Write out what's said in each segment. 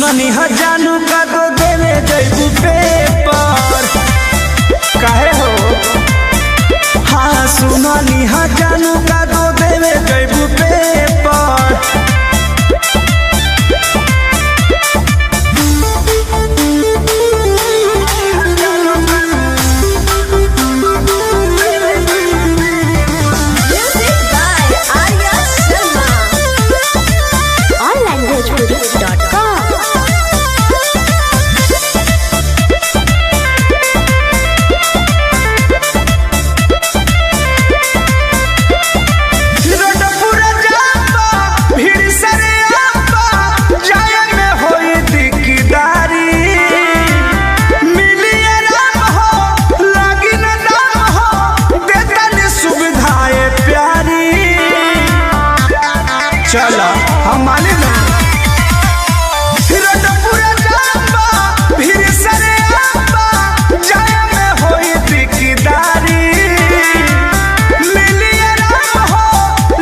सुननी ह जानू का तो देवे जैबू पेपर काहे हो। हाँ सुननी ह जानू का तो देवे जैबू पेपर। चला हम माने ना पूरा जाम्बा फिर सरे आम्बा जाय में होई दिकदारी मिलिए राम हो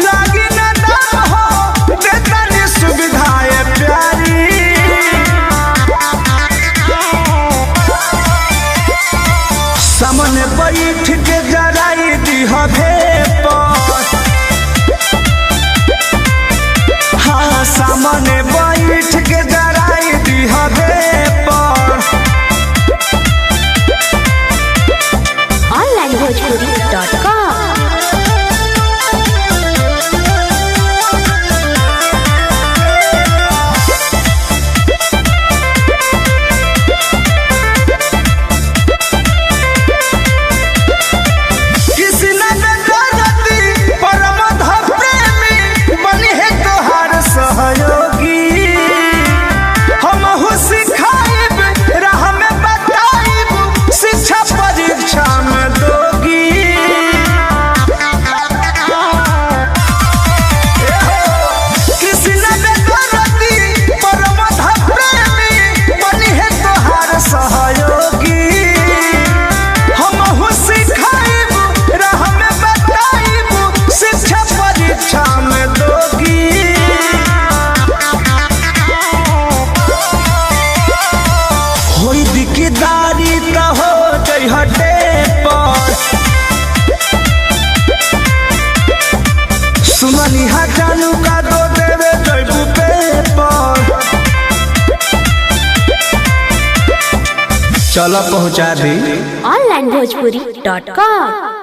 लागी ना दाम हो देतानी सुविधाएं प्यारी। सामने बैठ के जराई दी भेपर सामने बैठ के जराई दी भेपर। onlinebhojpuri.com सुननी हा जानू का दो देवे जैबू पेपर। चलो पहुँचा दी onlinebhojpuri.com।